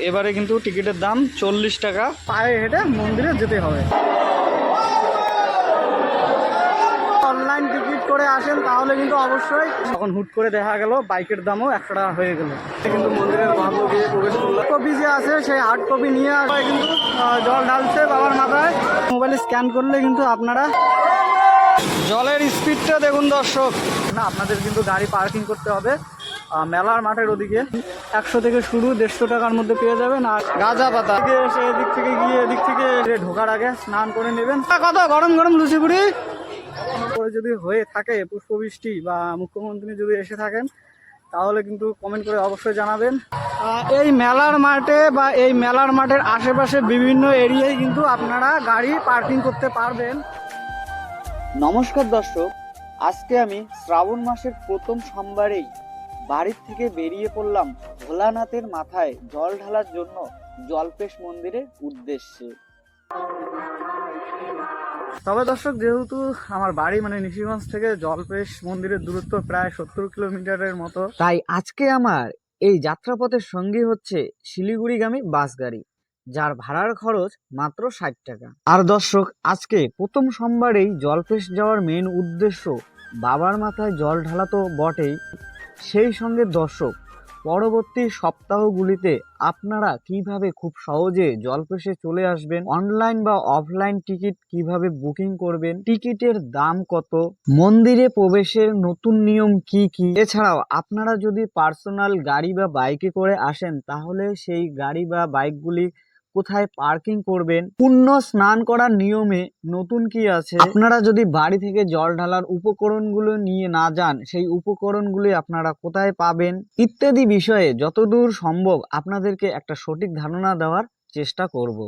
এবারে কিন্তু টিকিটের দাম 40 টাকা। পায়ে হেঁটে মন্দিরে যেতে হবে। অনলাইন টিকিট করে আসেন তাহলে কিন্তু অবশ্যই, তখন হুট করে দেখা গেল বাইকের দামও 100 টাকা হয়ে গেল। কিন্তু মন্দিরের মহাপ্রভু গিয়ে প্রবেশ করলো। কপি যে আছে সেই হার্ড কপি নিয়ে আসবে, কিন্তু জল ঢালছে বাবার মাথায়। মোবাইলে স্ক্যান করলে কিন্তু আপনারা জলের স্পিডটা দেখুন দর্শক। না, আপনাদের কিন্তু গাড়ি পার্কিং করতে হবে মেলার মাঠের ওদিকে। 100 থেকে শুরু, 150 টাকার মধ্যে পেয়ে যাবেন। আর গাঁজা পাতা এসে এদিক থেকে গিয়ে এদিক থেকে ঢোকার আগে স্নান করে নেবেন। কত গরম গরম লুচিপুরি করে যদি হয়ে থাকে পুষ্পবৃষ্টি বা মুখ্যমন্ত্রী যদি এসে থাকেন তাহলে কিন্তু কমেন্ট করে অবশ্যই জানাবেন। এই মেলার মাঠে বা এই মেলার মাঠের আশেপাশে বিভিন্ন এরিয়ায় কিন্তু আপনারা গাড়ি পার্কিং করতে পারবেন। নমস্কার দর্শক, আজকে আমি শ্রাবণ মাসের প্রথম সোমবারেই বাড়ির থেকে বেরিয়ে পড়লাম ভোলানাথের মাথায় জল ঢালার জন্য জল্পেশ মন্দিরের উদ্দেশ্যে। তবে দর্শক, যেহেতু আমার বাড়ি মানে নিশিগঞ্জ থেকে জল্পেশ মন্দিরের দূরত্ব প্রায় 70 কিলোমিটারের মতো, তাই আজকে আমার এই যাত্রাপথের সঙ্গী হচ্ছে শিলিগুড়িগামী বাস গাড়ি, যার ভাড়ার খরচ মাত্র 60 টাকা। আর দর্শক, আজকে প্রথম সোমবারেই জল্পেশ যাওয়ার মেন উদ্দেশ্য বাবার মাথায় জল ঢালা তো বটেই, সেই সঙ্গে দর্শক পরবর্তী সপ্তাহগুলিতে আপনারা কিভাবে খুব সহজে জল্পেশে চলে আসবেন, অনলাইন বা অফলাইন টিকিট কিভাবে বুকিং করবেন, টিকিটের দাম কত, মন্দিরে প্রবেশের নতুন নিয়ম কি কি, এছাড়াও আপনারা যদি পার্সোনাল গাড়ি বা বাইকে করে আসেন তাহলে সেই গাড়ি বা বাইকগুলি কোথায় পার্কিং করবেন, পুণ্য স্নান করার নিয়মে নতুন কি আছে, আপনারা যদি বাড়ি থেকে জল ঢালার উপকরণগুলো নিয়ে না যান সেই উপকরণগুলি আপনারা কোথায় পাবেন, ইত্যাদি বিষয়ে যতদূর সম্ভব আপনাদেরকে একটা সঠিক ধারণা দেওয়ার চেষ্টা করব।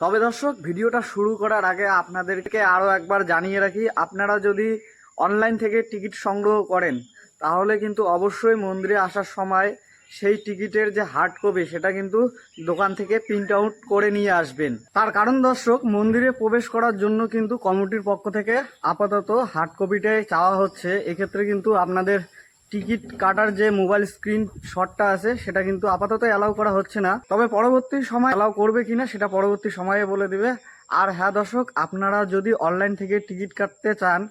তবে দর্শক, ভিডিওটা শুরু করার আগে আপনাদেরকে আরও একবার জানিয়ে রাখি, আপনারা যদি অনলাইন থেকে টিকিট সংগ্রহ করেন তাহলে কিন্তু অবশ্যই মন্দিরে আসার সময় সেই টিকিটের যে হার্ড কপি সেটা কিন্তু দোকান থেকে প্রিন্ট আউট করে নিয়ে আসবেন। তার কারণ দর্শক, মন্দিরে প্রবেশ করার জন্য কিন্তু কমিটির পক্ষ থেকে আপাতত হার্ড কপিটাই চাওয়া হচ্ছে। এক্ষেত্রে কিন্তু আপনাদের টিকিট কাটার যে মোবাইল স্ক্রিন শটটা আছে সেটা কিন্তু আপাতত অ্যালাউ করা হচ্ছে না। তবে পরবর্তী সময় অ্যালাউ করবে কিনা সেটা পরবর্তী সময়ে বলে দিবে। আর হ্যাঁ দর্শক, আপনারা যদি অনলাইন থেকে টিকিট কাটতে চান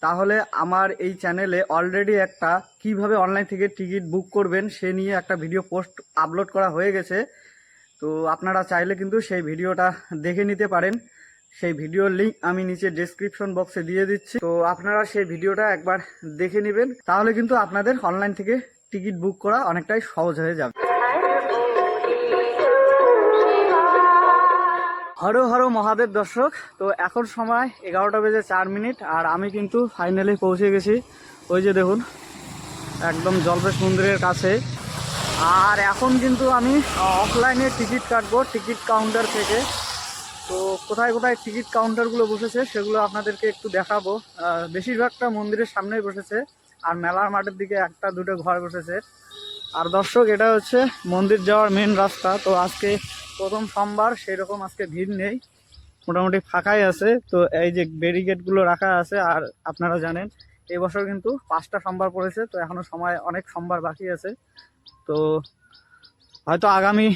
তাহলে আমার এই চ্যানেলে অলরেডি একটা কিভাবে অনলাইন থেকে টিকিট বুক করবেন সে নিয়ে একটা ভিডিও পোস্ট আপলোড করা হয়ে গেছে। তো আপনারা চাইলে কিন্তু সেই ভিডিওটা দেখে নিতে পারেন। সেই ভিডিওর লিঙ্ক আমি নিচে ডেসক্রিপশন বক্সে দিয়ে দিচ্ছি, তো আপনারা সেই ভিডিওটা একবার দেখে নেবেন, তাহলে কিন্তু আপনাদের অনলাইন থেকে টিকিট বুক করা অনেকটাই সহজ হয়ে যাবে। হর হর মহাদেব দর্শক, তো এখন সময় 11টা বেজে 4 মিনিট আর আমি কিন্তু ফাইনালি পৌঁছে গেছি। ওই যে দেখুন, একদম জল্পেশ মন্দিরের কাছে। আর এখন কিন্তু আমি অফলাইনে টিকিট কাটবো টিকিট কাউন্টার থেকে। তো কোথায় কোথায় টিকিট কাউন্টারগুলো বসেছে সেগুলো আপনাদেরকে একটু দেখাবো। বেশিরভাগটা মন্দিরের সামনেই বসেছে, আর মেলার মাঠের দিকে একটা দুটো ঘর বসেছে। আর দর্শক, এটা হচ্ছে মন্দির যাওয়ার মেন রাস্তা। তো আজকে প্রথম সোমবার, সেই রকম আজকে ভিড় নেই, মোটামুটি ফাঁকাই আছে। তো এই যে ব্যারিকেডগুলো রাখা আছে। আর আপনারা জানেন এই বছর কিন্তু 5টা সোমবার পড়েছে, তো এখনো সময় অনেক সোমবার বাকি আছে। তো হয়তো আগামী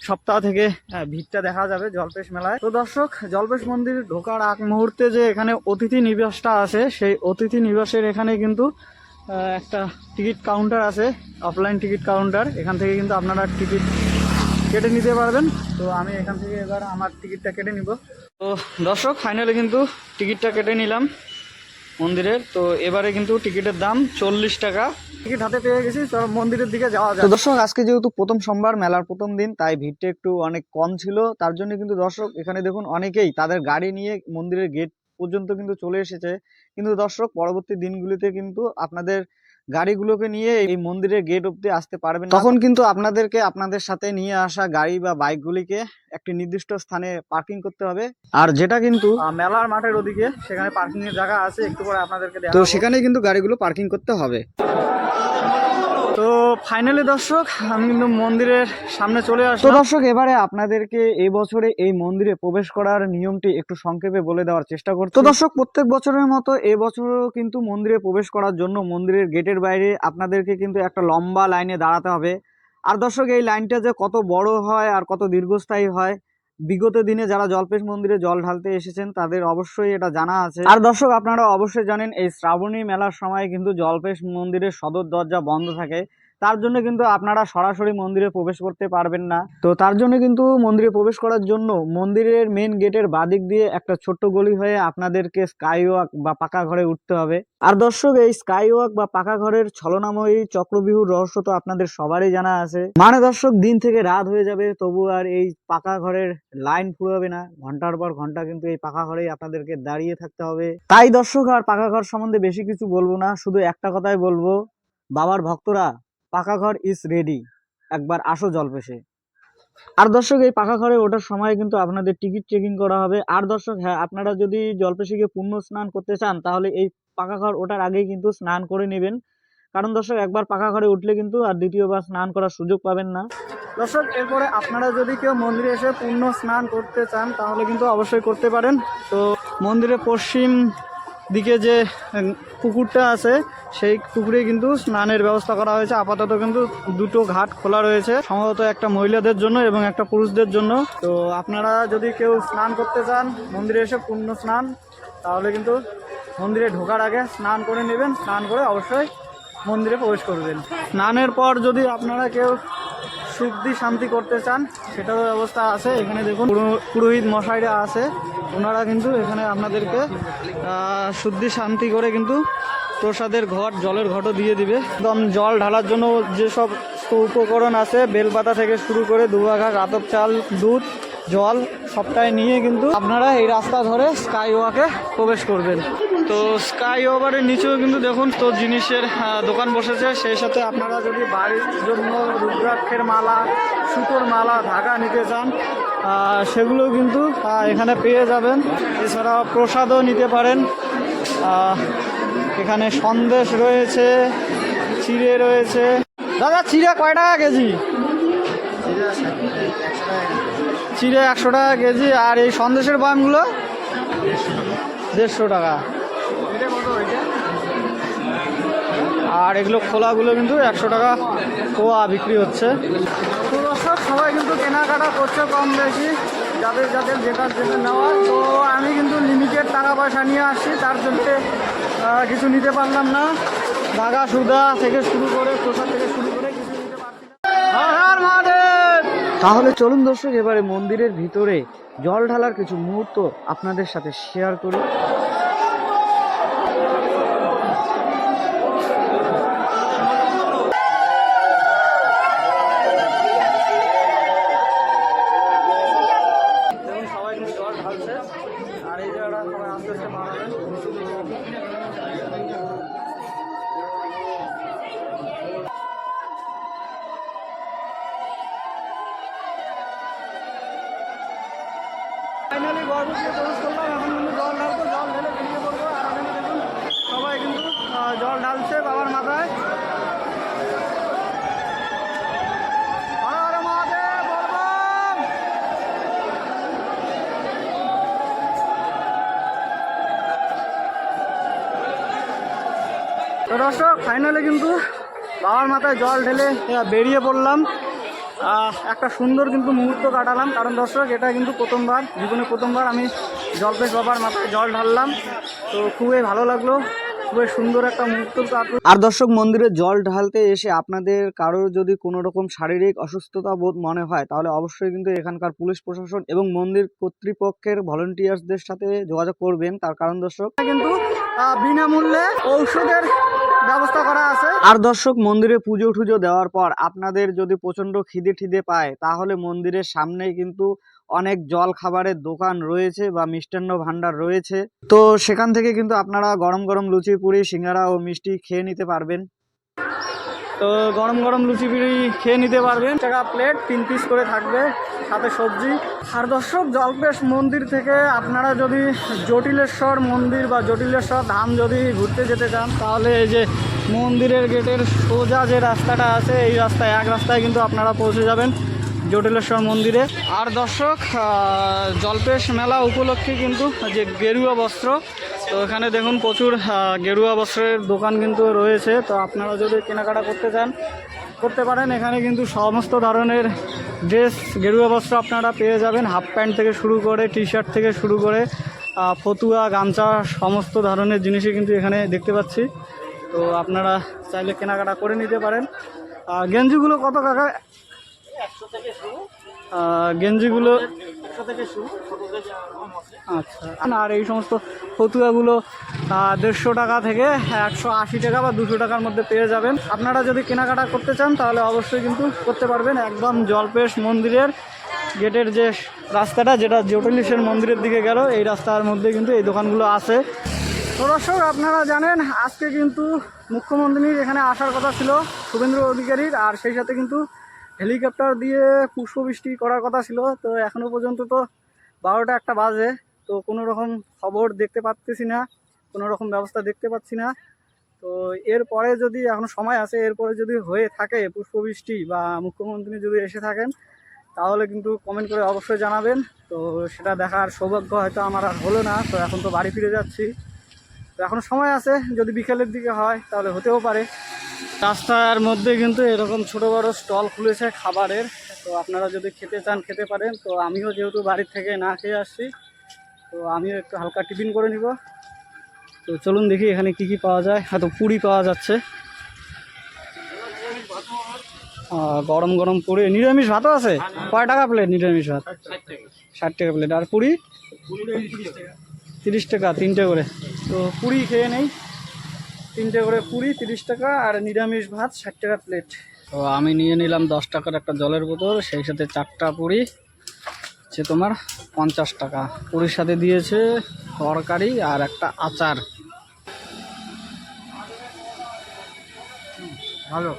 সপ্তাহ থেকে ভিড়টা দেখা যাবে জল্পেশ মেলায়। তো দর্শক, জল্পেশ মন্দির ঢোকার আগ মুহূর্তে যে এখানে অতিথি নিবাসটা আছে সেই অতিথি নিবাসের এখানে কিন্তু একটা টিকিট কাউন্টার আছে, অফলাইন টিকিট কাউন্টার। এখান থেকে কিন্তু আপনারা টিকিট কেটে নিতে পারবেন। তো আমি এখান থেকে এবার আমার টিকিটটা কেটে নিব। তো দর্শক, ফাইনালি কিন্তু টিকিটটা কেটে নিলাম মন্দিরের। তো এবারে কিন্তু টিকিটের দাম 40 টাকা। টিকিট হাতে পেয়ে গেছি, চলো মন্দিরের দিকে যাওয়া যায়। তো দর্শক, আজকে যেহেতু প্রথম সোমবার, মেলার প্রথম দিন, তাই ভিড়টা একটু অনেক কম ছিল। তার জন্য কিন্তু দর্শক এখানে দেখুন অনেকেই তাদের গাড়ি নিয়ে মন্দিরের গেট পর্যন্ত কিন্তু চলে এসেছে। কিন্তু দর্শক, পরবর্তী দিনগুলিতে কিন্তু আপনাদের গাড়িগুলোকে নিয়ে এই মন্দিরের গেট অব্দি আসতে পারবেন, তখন কিন্তু আপনাদেরকে আপনাদের সাথে নিয়ে আসা গাড়ি বা বাইকগুলিকে একটি নির্দিষ্ট স্থানে পার্কিং করতে হবে। আর যেটা কিন্তু মেলার মাঠের ওদিকে সেখানে পার্কিং এর জায়গা আছে, একটু পরে আপনাদেরকে দেখাবো। তো সেখানে কিন্তু গাড়িগুলো পার্কিং করতে হবে। তো ফাইনালি দর্শক, আমি কিন্তু মন্দিরের সামনে চলে আসলাম। তো দর্শক, এবারে আপনাদেরকে এই বছরে এই মন্দিরে প্রবেশ করার নিয়মটি একটু সংক্ষেপে বলে দেওয়ার চেষ্টা করছি। তো দর্শক, প্রত্যেক বছরের মতো এই বছরও কিন্তু মন্দিরে প্রবেশ করার জন্য মন্দিরের গেটের বাইরে আপনাদেরকে কিন্তু একটা লম্বা লাইনে দাঁড়াতে হবে। আর দর্শক এই লাইনটা যে কত বড় হয় আর কত দীর্ঘস্থায়ী হয়, বিগত দিনে যারা জল্পেশ মন্দিরে জল ঢালতে এসেছেন তাদের অবশ্যই এটা জানা আছে। আর দর্শক আপনারা অবশ্যই জানেন এই শ্রাবণী মেলার সময় কিন্তু জল্পেশ মন্দিরের সদর দরজা বন্ধ থাকে, তার জন্য কিন্তু আপনারা সরাসরি মন্দিরে প্রবেশ করতে পারবেন না। তো তার জন্য কিন্তু মন্দিরে প্রবেশ করার জন্য মন্দিরের মেন গেটের বাদিক দিয়ে একটা ছোট্ট গলি হয়ে আপনাদেরকে স্কাই ওয়াক বা পাকা ঘরে উঠতে হবে। আর দর্শক এই স্কাই ওয়াক বা পাকা ঘরের ছলনাময়ী চক্রবিহুর রহস্য তো আপনাদের সবারই জানা আছে। মানে দর্শক দিন থেকে রাত হয়ে যাবে তবু আর এই পাকা ঘরের লাইন ফুরাবে না, ঘন্টার পর ঘন্টা কিন্তু এই পাকা ঘরেই আপনাদেরকে দাঁড়িয়ে থাকতে হবে। তাই দর্শক আর পাকা ঘর সম্বন্ধে বেশি কিছু বলবো না, শুধু একটা কথাই বলবো, বাবার ভক্তরা পাকা ঘর ইজ রেডি, একবার আসো জল্পেশে। আর দর্শক এই পাকা ঘরে ওঠার সময় কিন্তু আপনাদের টিকিট চেকিং করা হবে। আর দর্শক হ্যাঁ, আপনারা যদি জল্পেশে গিয়ে পুণ্য স্নান করতে চান তাহলে এই পাকা ঘর ওঠার আগেই কিন্তু স্নান করে নেবেন, কারণ দর্শক একবার পাকা ঘরে উঠলে কিন্তু আর দ্বিতীয়বার স্নান করার সুযোগ পাবেন না। দর্শক এরপরে আপনারা যদি কেউ মন্দিরে এসে পুণ্য স্নান করতে চান তাহলে কিন্তু অবশ্যই করতে পারেন। তো মন্দিরের পশ্চিম দিকে যে পুকুরটা আছে সেই পুকুরে কিন্তু স্নানের ব্যবস্থা করা হয়েছে। আপাতত কিন্তু দুটো ঘাট খোলা রয়েছে, সম্ভবত একটা মহিলাদের জন্য এবং একটা পুরুষদের জন্য। তো আপনারা যদি কেউ স্নান করতে চান মন্দিরে এসে পুণ্য স্নান, তাহলে কিন্তু মন্দিরে ঢোকার আগে স্নান করে নেবেন, স্নান করে অবশ্যই মন্দিরে প্রবেশ করবেন। স্নানের পর যদি আপনারা কেউ শুদ্ধি শান্তি করতে চান সেটারও ব্যবস্থা আছে। এখানে দেখুন পুরোহিত মশাইরা আছে, ওনারা কিন্তু এখানে আপনাদেরকে শুদ্ধি শান্তি করে কিন্তু প্রসাদের ঘট, জলের ঘটও দিয়ে দিবে। একদম জল ঢালার জন্য যেসব উপকরণ আছে, বেলপাতা থেকে শুরু করে দুবাঘা, আতপ চাল, দুধ, জল সবটাই নিয়ে কিন্তু আপনারা এই রাস্তা ধরে স্কাই ওয়াকে প্রবেশ করবেন। তো স্কাই ওভারের নিচেও কিন্তু দেখুন তো জিনিসের দোকান বসেছে, সেই সাথে আপনারা যদি বাড়ির জন্য রুদ্রাক্ষের মালা, সুতোর মালা, ধাগা নিতে চান সেগুলো কিন্তু এখানে পেয়ে যাবেন। এছাড়া প্রসাদও নিতে পারেন। এখানে সন্দেশ রয়েছে, চিড়ে রয়েছে। দাদা চিড়ে কয় টাকা কেজি? চিড়ে 100 টাকা কেজি। আর এই সন্দেশের বামগুলো 150 টাকা। আর এগুলো খোলাগুলো কিন্তু 100 টাকা পোয়া বিক্রি হচ্ছে। তো দর্শক সবাই কিন্তু কেনাকাটা করছে কম বেশি, যাদের যাদের যেটার জন্য নেওয়ার। তো আমি কিন্তু লিমিটেড টাকা পয়সা নিয়ে আসছি, তার জন্য কিছু নিতে পারলাম না। ধাগা সুদা থেকে শুরু করে প্রসাদ থেকে শুরু করে কিছু নিতে পারছি না। তাহলে চলুন দর্শক এবারে মন্দিরের ভিতরে জল ঢালার কিছু মুহূর্ত আপনাদের সাথে শেয়ার করি। সবাই কিন্তু জল ঢালছে আর এই জায়গাটা সবাই আস্তে আস্তে বাড়াবেন। ফাইনালি গর্ভবতী প্রবেশ করলাম, এখন কিন্তু জল ঢালবো, জল ঢেলে বেরিয়ে পড়বো। আর এখানে দেখুন সবাই কিন্তু জল ঢালছে বাবার মাথায়। তো দর্শক ফাইনালি কিন্তু বাবার মাথায় জল ঢেলে বেরিয়ে পড়লাম। একটা সুন্দর কিন্তু মুহূর্ত কাটালাম, কারণ দর্শক এটা কিন্তু প্রথমবার, জীবনে প্রথমবার আমি জল্পেশ বাবার মাথায় জল ঢাললাম। তো খুবই ভালো লাগলো, খুবই সুন্দর একটা মুহূর্ত কাটলো। আর দর্শক মন্দিরে জল ঢালতে এসে আপনাদের কারোর যদি কোনো রকম শারীরিক অসুস্থতা বোধ মনে হয় তাহলে অবশ্যই কিন্তু এখানকার পুলিশ প্রশাসন এবং মন্দির কর্তৃপক্ষের ভলেন্টিয়ার্সদের সাথে যোগাযোগ করবেন। তার কারণ দর্শক কিন্তু বিনামূল্যে ঔষধের ব্যবস্থা করা আছে। আর দর্শক মন্দিরে পুজো টুজো দেওয়ার পর আপনাদের যদি প্রচন্ড খিদে পায় তাহলে মন্দিরের সামনেই কিন্তু অনেক জল খাবারের দোকান রয়েছে বা মিষ্টান্ন ভান্ডার রয়েছে। তো সেখান থেকে কিন্তু আপনারা গরম গরম লুচি, পুরি, সিঙ্গারা ও মিষ্টি খেয়ে নিতে পারবেন। তো গরম গরম লুচি পুরি খেয়ে নিতে পারবেন। টাকা প্লেট 3 পিস করে থাকবে, সাথে সবজি। আর দর্শক জল্পেশ মন্দির থেকে আপনারা যদি জটিলেশ্বর মন্দির বা জটিলেশ্বর ধাম যদি ঘুরতে যেতে চান তাহলে এই যে মন্দিরের গেটের সোজা যে রাস্তাটা আছে এই রাস্তায়, এক রাস্তায় কিন্তু আপনারা পৌঁছে যাবেন জটিলেশ্বর মন্দিরে। আর দর্শক জল্পেশ মেলা উপলক্ষে কিন্তু যে গেরুয়া বস্ত্র, তো এখানে দেখুন প্রচুর গেরুয়া বস্ত্রের দোকান কিন্তু রয়েছে। তো আপনারা যদি কেনাকাটা করতে চান করতে পারেন। এখানে কিন্তু সমস্ত ধরনের ড্রেস গেরুয়া বস্ত্র আপনারা পেয়ে যাবেন, হাফ প্যান্ট থেকে শুরু করে টি শার্ট থেকে শুরু করে ফতুয়া গামছা সমস্ত ধরনের জিনিসই কিন্তু এখানে দেখতে পাচ্ছি। তো আপনারা চাইলে কেনাকাটা করে নিতে পারেন। গেঞ্জিগুলো কত কাকা? 100 থেকে শুরু গেঞ্জিগুলো 100 থেকে শুরু। আচ্ছা, আর এই সমস্ত ফতুয়াগুলো 150 টাকা থেকে 180 টাকা বা 200 টাকার মধ্যে পেয়ে যাবেন। আপনারা যদি কেনাকাটা করতে চান তাহলে অবশ্যই কিন্তু করতে পারবেন। একদম জল্পেশ মন্দিরের গেটের যে রাস্তাটা, যেটা জটিলেশ্বর মন্দিরের দিকে গেল, এই রাস্তার মধ্যে কিন্তু এই দোকানগুলো আছে। তো দর্শক আপনারা জানেন আজকে কিন্তু মুখ্যমন্ত্রীর এখানে আসার কথা ছিল, শুভেন্দু অধিকারীর, আর সেই সাথে কিন্তু হেলিকপ্টার দিয়ে পুষ্পবৃষ্টি করার কথা ছিল। তো এখনও পর্যন্ত তো 12টা 1টা বাজে, তো কোনো রকম খবর দেখতে পাচ্ছি না, কোনো রকম ব্যবস্থা দেখতে পাচ্ছি না। তো এরপরে যদি এখনও সময় আছে, এরপরে যদি হয়ে থাকে পুষ্পবৃষ্টি বা মুখ্যমন্ত্রী যদি এসে থাকেন তাহলে কিন্তু কমেন্ট করে অবশ্যই জানাবেন। তো সেটা দেখার সৌভাগ্য হয়তো আমার আর হলো না। তো এখন তো বাড়ি ফিরে যাচ্ছি, তো এখনও সময় আছে, যদি বিকেলের দিকে হয় তাহলে হতেও পারে। রাস্তার মধ্যে কিন্তু এরকম ছোট বড় স্টল খুলেছে খাবারের, তো আপনারা যদি খেতে চান খেতে পারেন। তো আমিও যেহেতু বাড়ির থেকে না খেয়ে আসছি, তো আমিও একটু হালকা টিফিন করে নিব। তো চলুন দেখি এখানে কি কি পাওয়া যায়। হয়তো পুরি পাওয়া যাচ্ছে, গরম গরম পুরি। নিরামিষ ভাতও আছে? কয় টাকা প্লেট নিরামিষ ভাত? 60 টাকা প্লেট। আর পুরি? 30 টাকা 3টে করে। তো পুরি খেয়ে নেই, 3টে করে পুরি 30 টাকা, আর নিরামিষ ভাত 60 টাকা প্লেট। তো আমি নিয়ে নিলাম 10 টাকার একটা জলের বোতল, সেই সাথে 4টা পুরি হচ্ছে তোমার 50 টাকা। পুরির সাথে দিয়েছে তরকারি আর একটা আচার। ভালো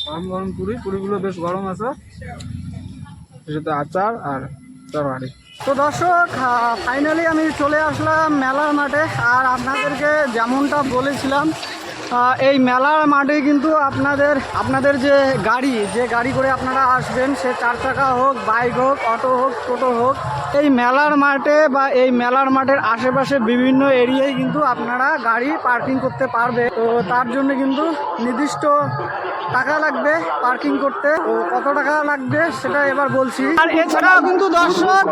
গরম গরম পুরিগুলো বেশ গরম আছে, সেটাতে আচার আর তরকারি। তো দর্শক ফাইনালি আমি চলে আসলাম মেলার মাঠে। আর আপনাদেরকে যেমনটা বলেছিলাম, এই মেলার মাঠে কিন্তু আপনাদের যে গাড়ি করে আপনারা আসবেন, সে 4 চাকা হোক, বাইক হোক, অটো হোক, টোটো হোক, এই মেলার মাঠে বা এই মেলার মাঠের আশেপাশে বিভিন্ন এরিয়ায় কিন্তু আপনারা গাড়ি পার্কিং করতে পারবে। তো তার জন্য কিন্তু নির্দিষ্ট টাকা লাগবে পার্কিং করতে। তো কত টাকা লাগবে সেটা এবার বলছি। আর এছাড়াও কিন্তু দর্শক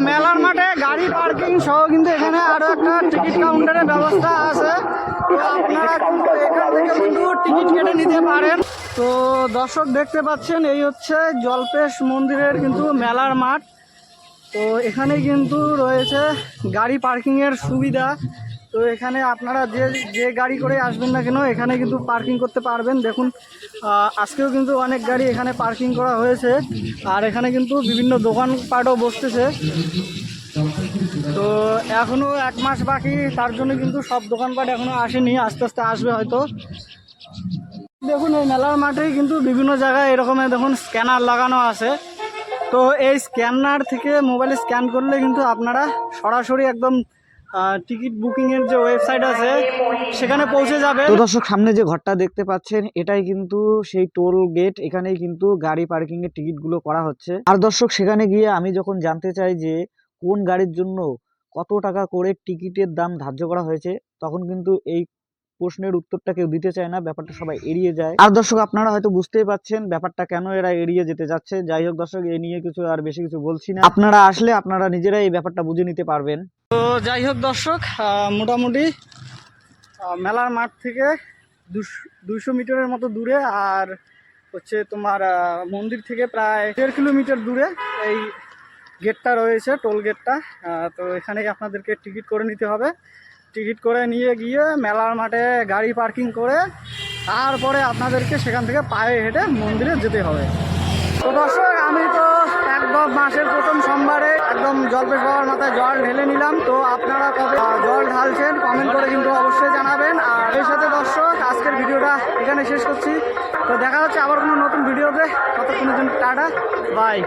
মেলার মাঠে গাড়ি পার্কিং সহ কিন্তু এখানে আরো একটা টিকিট কাউন্টারের ব্যবস্থা আছে। তো আপনারা কিন্তু এখান থেকে কিন্তু টিকিট কেটে নিতে পারেন। তো দর্শক দেখতে পাচ্ছেন এই হচ্ছে জল্পেশ মন্দিরের কিন্তু মেলার মাঠ। তো এখানে কিন্তু রয়েছে গাড়ি পার্কিংয়ের সুবিধা। তো এখানে আপনারা যে গাড়ি করে আসবেন না কেন এখানে কিন্তু পার্কিং করতে পারবেন। দেখুন আজকেও কিন্তু অনেক গাড়ি এখানে পার্কিং করা হয়েছে, আর এখানে কিন্তু বিভিন্ন দোকানপাটও বসতেছে। তো এখনও 1 মাস বাকি, তার জন্য কিন্তু সব দোকানপাট এখনও আসেনি, আস্তে আস্তে আসবে হয়তো। দেখুন এই মেলার মাঠেই কিন্তু বিভিন্ন জায়গায় এরকমের দেখুন স্ক্যানার লাগানো আছে। তো এই স্ক্যানার থেকে মোবাইলে স্ক্যান করলে কিন্তু আপনারা সরাসরি একদম টিকিট বুকিংয়ের যে ওয়েবসাইট আছে সেখানে পৌঁছে যাবে। তো দর্শক সামনে যে ঘরটা দেখতে পাচ্ছেন এটাই কিন্তু সেই টোল গেট, এখানেই কিন্তু গাড়ি পার্কিংয়ের টিকিটগুলো করা হচ্ছে। আর দর্শক সেখানে গিয়ে আমি যখন জানতে চাই যে কোন গাড়ির জন্য কত টাকা করে টিকিটের দাম ধার্য করা হয়েছে, তখন কিন্তু এই প্রশ্নের উত্তরটা কেউ দিতে চায় না, ব্যাপারটা সবাই এড়িয়ে যায়। আর দর্শক আপনারা হয়তো বুঝতেই পাচ্ছেন ব্যাপারটা কেন এরা এড়িয়ে যেতে যাচ্ছে। যাই হোক দর্শক, এই নিয়ে কিছু আর বেশি কিছু বলছি না, আপনারা আসলে আপনারা নিজেরাই এই ব্যাপারটা বুঝে নিতে পারবেন। তো যাই হোক দর্শক, মোটামুটি মেলার মাঠ থেকে 200 মিটারের মতো দূরে, আর হচ্ছে তোমার মন্দির থেকে প্রায় 1.5 কিলোমিটার দূরে এই গেটটা রয়েছে, টোল গেটটা। তো এখানেই আপনাদেরকে টিকিট করে নিতে হবে। টিকিট করে নিয়ে গিয়ে মেলার মাঠে গাড়ি পার্কিং করে তারপরে আপনাদেরকে সেখান থেকে পায়ে হেঁটে মন্দিরে যেতে হবে। তো দর্শক আমি তো একদম মাসের প্রথম সোমবারে একদম জল্পেশ বাবার মাথায় জল ঢেলে নিলাম। তো আপনারা কবে জল ঢালছেন কমেন্ট করে কিন্তু অবশ্যই জানাবেন। আর এর সাথে দর্শক আজকের ভিডিওটা এখানে শেষ করছি। তো দেখা হচ্ছে আবার কোনো নতুন ভিডিওতে, ততক্ষণের জন্য টাটা বাই।